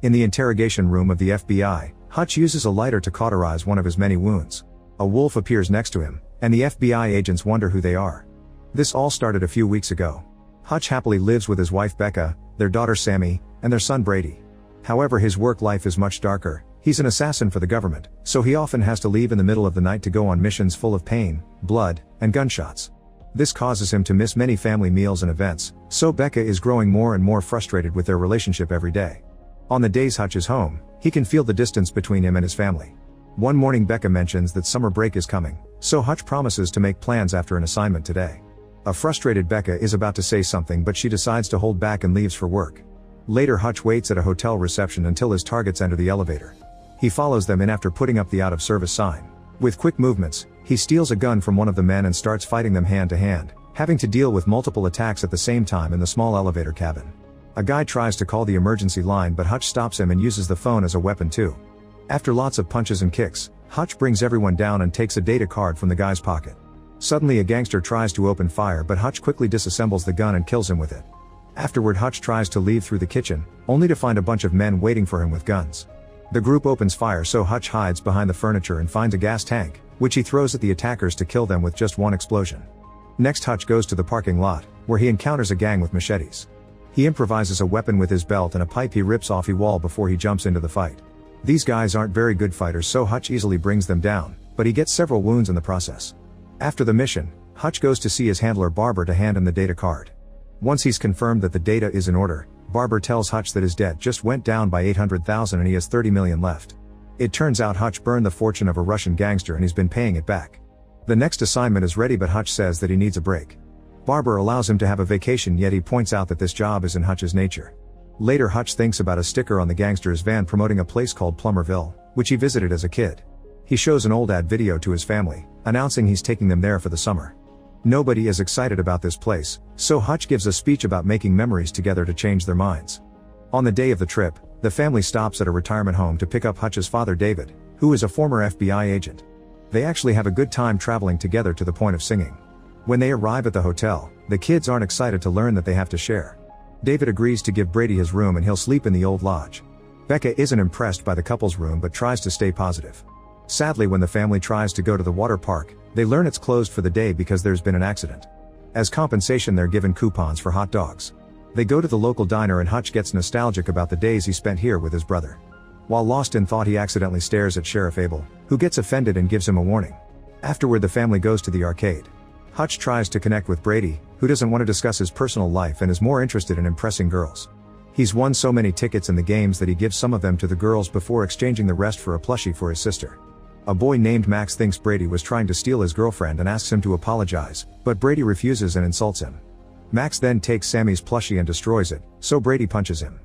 In the interrogation room of the FBI, Hutch uses a lighter to cauterize one of his many wounds. A wolf appears next to him, and the FBI agents wonder who they are. This all started a few weeks ago. Hutch happily lives with his wife Becca, their daughter Sammy, and their son Brady. However, his work life is much darker. He's an assassin for the government, so he often has to leave in the middle of the night to go on missions full of pain, blood, and gunshots. This causes him to miss many family meals and events, so Becca is growing more and more frustrated with their relationship every day. On the days Hutch is home, he can feel the distance between him and his family. One morning Becca mentions that summer break is coming, so Hutch promises to make plans after an assignment today. A frustrated Becca is about to say something, but she decides to hold back and leaves for work. Later, Hutch waits at a hotel reception until his targets enter the elevator. He follows them in after putting up the out of service sign. With quick movements, he steals a gun from one of the men and starts fighting them hand to hand, having to deal with multiple attacks at the same time in the small elevator cabin. A guy tries to call the emergency line, but Hutch stops him and uses the phone as a weapon too. After lots of punches and kicks, Hutch brings everyone down and takes a data card from the guy's pocket. Suddenly a gangster tries to open fire, but Hutch quickly disassembles the gun and kills him with it. Afterward, Hutch tries to leave through the kitchen, only to find a bunch of men waiting for him with guns. The group opens fire, so Hutch hides behind the furniture and finds a gas tank, which he throws at the attackers to kill them with just one explosion. Next, Hutch goes to the parking lot, where he encounters a gang with machetes. He improvises a weapon with his belt and a pipe he rips off a wall before he jumps into the fight. These guys aren't very good fighters, so Hutch easily brings them down, but he gets several wounds in the process. After the mission, Hutch goes to see his handler Barber to hand him the data card. Once he's confirmed that the data is in order, Barber tells Hutch that his debt just went down by 800,000 and he has 30 million left. It turns out Hutch burned the fortune of a Russian gangster and he's been paying it back. The next assignment is ready, but Hutch says that he needs a break. Barber allows him to have a vacation, yet he points out that this job is in Hutch's nature. Later, Hutch thinks about a sticker on the gangster's van promoting a place called Plummerville, which he visited as a kid. He shows an old ad video to his family, announcing he's taking them there for the summer. Nobody is excited about this place, so Hutch gives a speech about making memories together to change their minds. On the day of the trip, the family stops at a retirement home to pick up Hutch's father David, who is a former FBI agent. They actually have a good time traveling together to the point of singing. When they arrive at the hotel, the kids aren't excited to learn that they have to share. David agrees to give Brady his room and he'll sleep in the old lodge. Becca isn't impressed by the couple's room but tries to stay positive. Sadly, when the family tries to go to the water park, they learn it's closed for the day because there's been an accident. As compensation, they're given coupons for hot dogs. They go to the local diner and Hutch gets nostalgic about the days he spent here with his brother. While lost in thought, he accidentally stares at Sheriff Abel, who gets offended and gives him a warning. Afterward, the family goes to the arcade. Hutch tries to connect with Brady, who doesn't want to discuss his personal life and is more interested in impressing girls. He's won so many tickets in the games that he gives some of them to the girls before exchanging the rest for a plushie for his sister. A boy named Max thinks Brady was trying to steal his girlfriend and asks him to apologize, but Brady refuses and insults him. Max then takes Sammy's plushie and destroys it, so Brady punches him.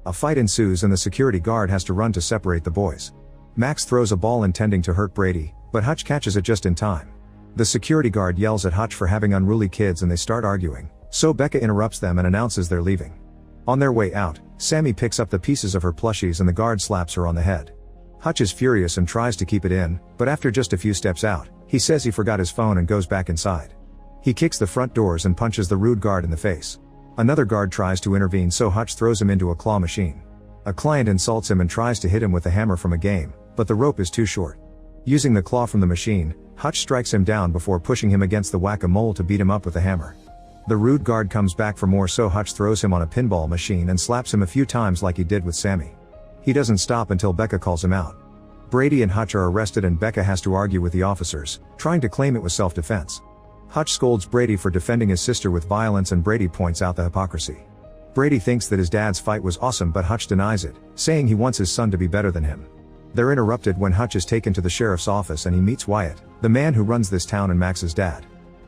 A fight ensues and the security guard has to run to separate the boys. Max throws a ball intending to hurt Brady, but Hutch catches it just in time. The security guard yells at Hutch for having unruly kids and they start arguing, so Becca interrupts them and announces they're leaving. On their way out, Sammy picks up the pieces of her plushies and the guard slaps her on the head. Hutch is furious and tries to keep it in, but after just a few steps out, he says he forgot his phone and goes back inside. He kicks the front doors and punches the rude guard in the face. Another guard tries to intervene, so Hutch throws him into a claw machine. A client insults him and tries to hit him with a hammer from a game, but the rope is too short. Using the claw from the machine, Hutch strikes him down before pushing him against the whack-a-mole to beat him up with a hammer. The rude guard comes back for more, so Hutch throws him on a pinball machine and slaps him a few times like he did with Sammy. He doesn't stop until Becca calls him out. Brady and Hutch are arrested and Becca has to argue with the officers, trying to claim it was self-defense. Hutch scolds Brady for defending his sister with violence and Brady points out the hypocrisy. Brady thinks that his dad's fight was awesome, but Hutch denies it, saying he wants his son to be better than him. They're interrupted when Hutch is taken to the sheriff's office and he meets Wyatt, the man who runs this town and Max's dad.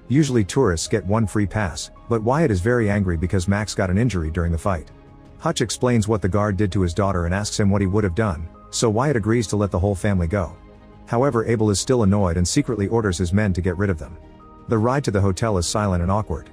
Usually tourists get one free pass, but Wyatt is very angry because Max got an injury during the fight. Hutch explains what the guard did to his daughter and asks him what he would have done, so Wyatt agrees to let the whole family go. However, Abel is still annoyed and secretly orders his men to get rid of them. The ride to the hotel is silent and awkward.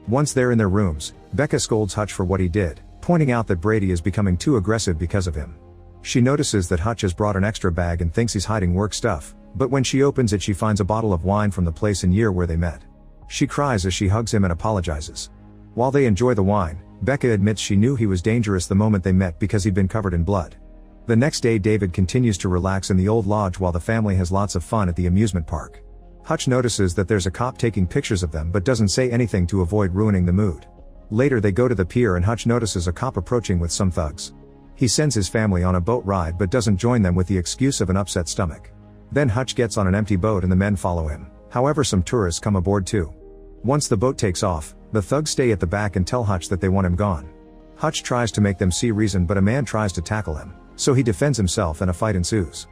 Once they're in their rooms, Becca scolds Hutch for what he did, pointing out that Brady is becoming too aggressive because of him. She notices that Hutch has brought an extra bag and thinks he's hiding work stuff, but when she opens it she finds a bottle of wine from the place and year where they met. She cries as she hugs him and apologizes. While they enjoy the wine, Becca admits she knew he was dangerous the moment they met because he'd been covered in blood. The next day David continues to relax in the old lodge while the family has lots of fun at the amusement park. Hutch notices that there's a cop taking pictures of them but doesn't say anything to avoid ruining the mood. Later they go to the pier and Hutch notices a cop approaching with some thugs. He sends his family on a boat ride but doesn't join them with the excuse of an upset stomach. Then Hutch gets on an empty boat and the men follow him, however some tourists come aboard too. Once the boat takes off, the thugs stay at the back and tell Hutch that they want him gone. Hutch tries to make them see reason but a man tries to tackle him, so he defends himself and a fight ensues.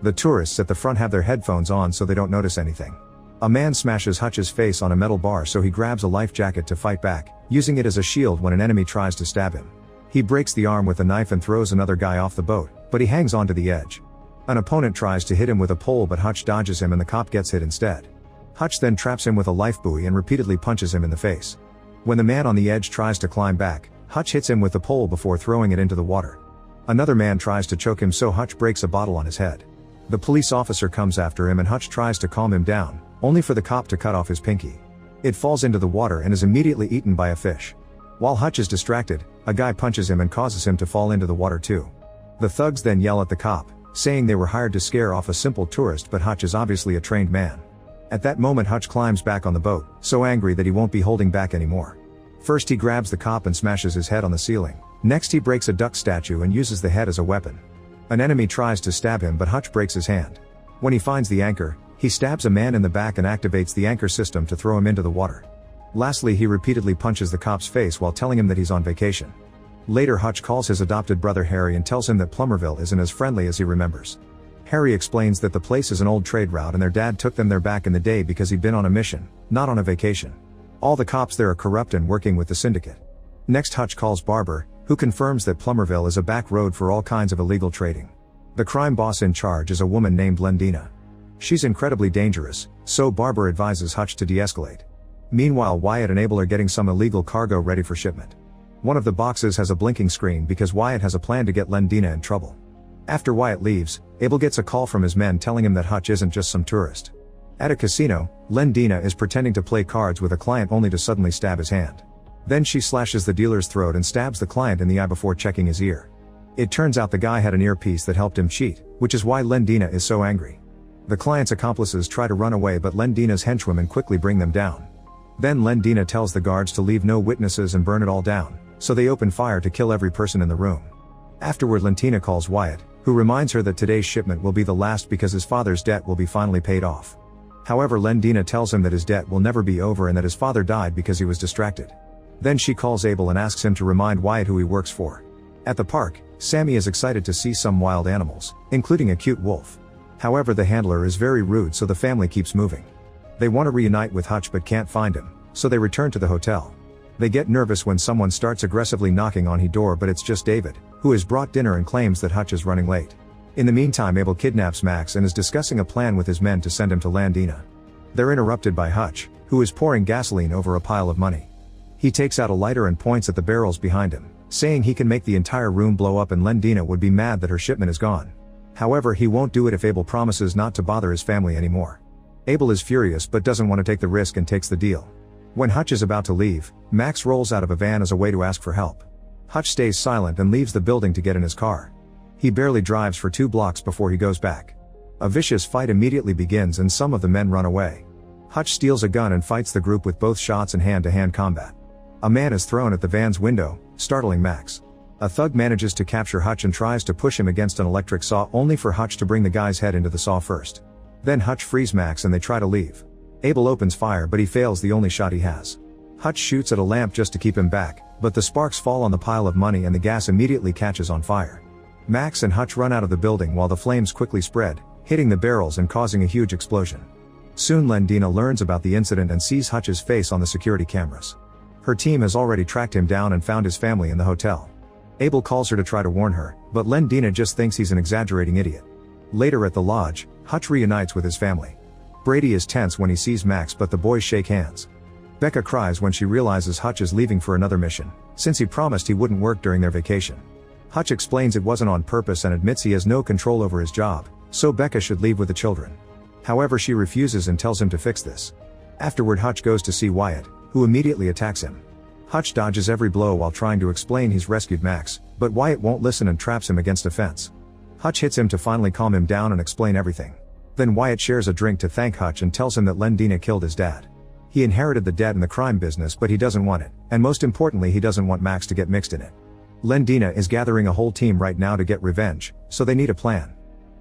The tourists at the front have their headphones on so they don't notice anything. A man smashes Hutch's face on a metal bar so he grabs a life jacket to fight back, using it as a shield when an enemy tries to stab him. He breaks the arm with a knife and throws another guy off the boat, but he hangs onto the edge. An opponent tries to hit him with a pole but Hutch dodges him and the cop gets hit instead. Hutch then traps him with a life buoy and repeatedly punches him in the face. When the man on the edge tries to climb back, Hutch hits him with the pole before throwing it into the water. Another man tries to choke him so Hutch breaks a bottle on his head. The police officer comes after him and Hutch tries to calm him down, only for the cop to cut off his pinky. It falls into the water and is immediately eaten by a fish. While Hutch is distracted, a guy punches him and causes him to fall into the water too. The thugs then yell at the cop, saying they were hired to scare off a simple tourist but Hutch is obviously a trained man. At that moment Hutch climbs back on the boat, so angry that he won't be holding back anymore. First he grabs the cop and smashes his head on the ceiling. Next he breaks a duck statue and uses the head as a weapon. An enemy tries to stab him but Hutch breaks his hand. When he finds the anchor, he stabs a man in the back and activates the anchor system to throw him into the water. Lastly he repeatedly punches the cop's face while telling him that he's on vacation. Later Hutch calls his adopted brother Harry and tells him that Plummerville isn't as friendly as he remembers. Harry explains that the place is an old trade route and their dad took them there back in the day because he'd been on a mission, not on a vacation. All the cops there are corrupt and working with the syndicate. Next Hutch calls Barber, who confirms that Plummerville is a back road for all kinds of illegal trading. The crime boss in charge is a woman named Lendina. She's incredibly dangerous, so Barber advises Hutch to de-escalate. Meanwhile Wyatt and Abel are getting some illegal cargo ready for shipment. One of the boxes has a blinking screen because Wyatt has a plan to get Lendina in trouble. After Wyatt leaves, Abel gets a call from his men telling him that Hutch isn't just some tourist. At a casino, Lendina is pretending to play cards with a client only to suddenly stab his hand. Then she slashes the dealer's throat and stabs the client in the eye before checking his ear. It turns out the guy had an earpiece that helped him cheat, which is why Lendina is so angry. The client's accomplices try to run away but Lendina's henchwomen quickly bring them down. Then Lendina tells the guards to leave no witnesses and burn it all down, so they open fire to kill every person in the room. Afterward Lendina calls Wyatt, who reminds her that today's shipment will be the last because his father's debt will be finally paid off. However Lendina tells him that his debt will never be over and that his father died because he was distracted. Then she calls Abel and asks him to remind Wyatt who he works for. At the park, Sammy is excited to see some wild animals, including a cute wolf. However the handler is very rude so the family keeps moving. They want to reunite with Hutch but can't find him, so they return to the hotel. They get nervous when someone starts aggressively knocking on his door but it's just David, who has brought dinner and claims that Hutch is running late. In the meantime Abel kidnaps Max and is discussing a plan with his men to send him to Lendina. They're interrupted by Hutch, who is pouring gasoline over a pile of money. He takes out a lighter and points at the barrels behind him, saying he can make the entire room blow up and Lendina would be mad that her shipment is gone. However he won't do it if Abel promises not to bother his family anymore. Abel is furious but doesn't want to take the risk and takes the deal. When Hutch is about to leave, Max rolls out of a van as a way to ask for help. Hutch stays silent and leaves the building to get in his car. He barely drives for 2 blocks before he goes back. A vicious fight immediately begins and some of the men run away. Hutch steals a gun and fights the group with both shots and hand-to-hand combat. A man is thrown at the van's window, startling Max. A thug manages to capture Hutch and tries to push him against an electric saw only for Hutch to bring the guy's head into the saw first. Then Hutch frees Max and they try to leave. Abel opens fire but he fails the only shot he has. Hutch shoots at a lamp just to keep him back, but the sparks fall on the pile of money and the gas immediately catches on fire. Max and Hutch run out of the building while the flames quickly spread, hitting the barrels and causing a huge explosion. Soon Lendina learns about the incident and sees Hutch's face on the security cameras. Her team has already tracked him down and found his family in the hotel. Abel calls her to try to warn her, but Lendina just thinks he's an exaggerating idiot. Later at the lodge, Hutch reunites with his family. Brady is tense when he sees Max but the boys shake hands. Becca cries when she realizes Hutch is leaving for another mission, since he promised he wouldn't work during their vacation. Hutch explains it wasn't on purpose and admits he has no control over his job, so Becca should leave with the children. However she refuses and tells him to fix this. Afterward Hutch goes to see Wyatt, who immediately attacks him. Hutch dodges every blow while trying to explain he's rescued Max, but Wyatt won't listen and traps him against a fence. Hutch hits him to finally calm him down and explain everything. Then Wyatt shares a drink to thank Hutch and tells him that Lendina killed his dad. He inherited the debt in the crime business, but he doesn't want it, and most importantly he doesn't want Max to get mixed in it. Lendina is gathering a whole team right now to get revenge, so they need a plan.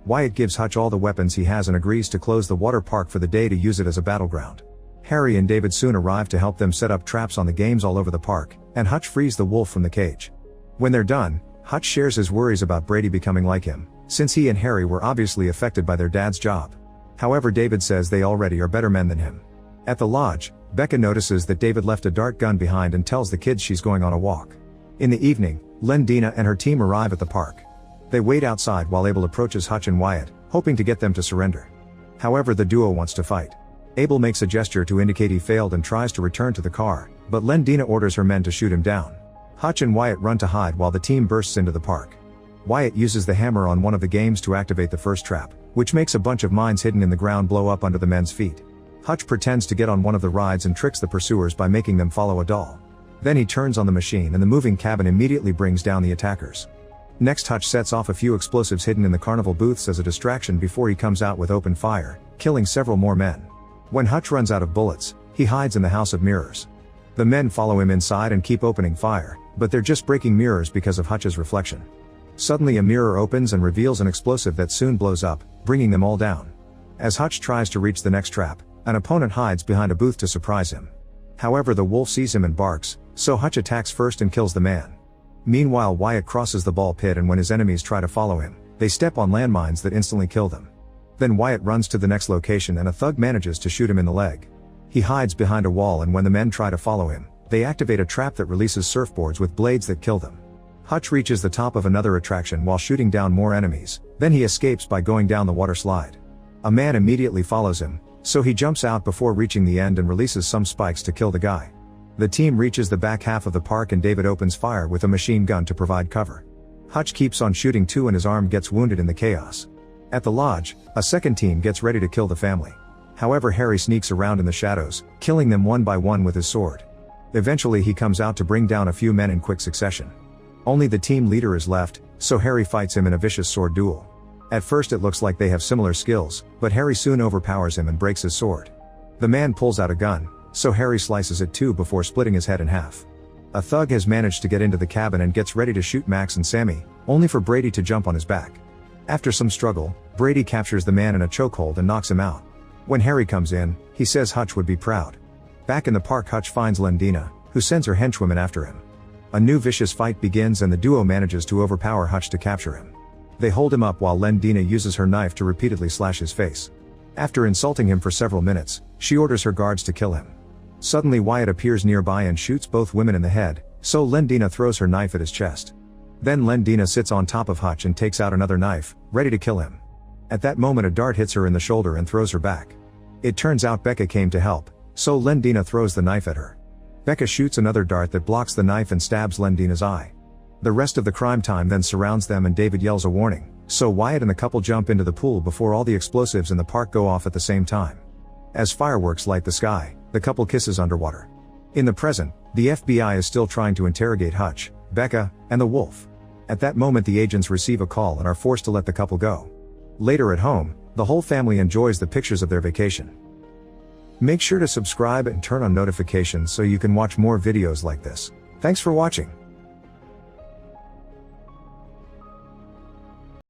Wyatt gives Hutch all the weapons he has and agrees to close the water park for the day to use it as a battleground. Harry and David soon arrive to help them set up traps on the games all over the park, and Hutch frees the wolf from the cage. When they're done, Hutch shares his worries about Brady becoming like him, since he and Harry were obviously affected by their dad's job. However, David says they already are better men than him. At the lodge, Becca notices that David left a dart gun behind and tells the kids she's going on a walk. In the evening, Lendina and her team arrive at the park. They wait outside while Abel approaches Hutch and Wyatt, hoping to get them to surrender. However, the duo wants to fight. Abel makes a gesture to indicate he failed and tries to return to the car, but Lendina orders her men to shoot him down. Hutch and Wyatt run to hide while the team bursts into the park. Wyatt uses the hammer on one of the games to activate the first trap, which makes a bunch of mines hidden in the ground blow up under the men's feet. Hutch pretends to get on one of the rides and tricks the pursuers by making them follow a doll. Then he turns on the machine and the moving cabin immediately brings down the attackers. Next, Hutch sets off a few explosives hidden in the carnival booths as a distraction before he comes out with open fire, killing several more men. When Hutch runs out of bullets, he hides in the House of Mirrors. The men follow him inside and keep opening fire, but they're just breaking mirrors because of Hutch's reflection. Suddenly a mirror opens and reveals an explosive that soon blows up, bringing them all down. As Hutch tries to reach the next trap, an opponent hides behind a booth to surprise him. However, the wolf sees him and barks, so Hutch attacks first and kills the man. Meanwhile, Wyatt crosses the ball pit, and when his enemies try to follow him, they step on landmines that instantly kill them. Then Wyatt runs to the next location and a thug manages to shoot him in the leg. He hides behind a wall, and when the men try to follow him, they activate a trap that releases surfboards with blades that kill them. Hutch reaches the top of another attraction while shooting down more enemies, then he escapes by going down the water slide. A man immediately follows him, so he jumps out before reaching the end and releases some spikes to kill the guy. The team reaches the back half of the park and David opens fire with a machine gun to provide cover. Hutch keeps on shooting too and his arm gets wounded in the chaos. At the lodge, a second team gets ready to kill the family. However, Harry sneaks around in the shadows, killing them one by one with his sword. Eventually he comes out to bring down a few men in quick succession. Only the team leader is left, so Harry fights him in a vicious sword duel. At first it looks like they have similar skills, but Harry soon overpowers him and breaks his sword. The man pulls out a gun, so Harry slices it too before splitting his head in half. A thug has managed to get into the cabin and gets ready to shoot Max and Sammy, only for Brady to jump on his back. After some struggle, Brady captures the man in a chokehold and knocks him out. When Harry comes in, he says Hutch would be proud. Back in the park, Hutch finds Lendina, who sends her henchwomen after him. A new vicious fight begins and the duo manages to overpower Hutch to capture him. They hold him up while Lendina uses her knife to repeatedly slash his face. After insulting him for several minutes, she orders her guards to kill him. Suddenly Wyatt appears nearby and shoots both women in the head, so Lendina throws her knife at his chest. Then Lendina sits on top of Hutch and takes out another knife, ready to kill him. At that moment a dart hits her in the shoulder and throws her back. It turns out Becca came to help, so Lendina throws the knife at her. Becca shoots another dart that blocks the knife and stabs Lendina's eye. The rest of the crime time then surrounds them and David yells a warning, so Wyatt and the couple jump into the pool before all the explosives in the park go off at the same time. As fireworks light the sky, the couple kisses underwater. In the present, the FBI is still trying to interrogate Hutch, Becca, and the wolf. At that moment the agents receive a call and are forced to let the couple go. Later at home, the whole family enjoys the pictures of their vacation. Make sure to subscribe and turn on notifications so you can watch more videos like this. Thanks for watching.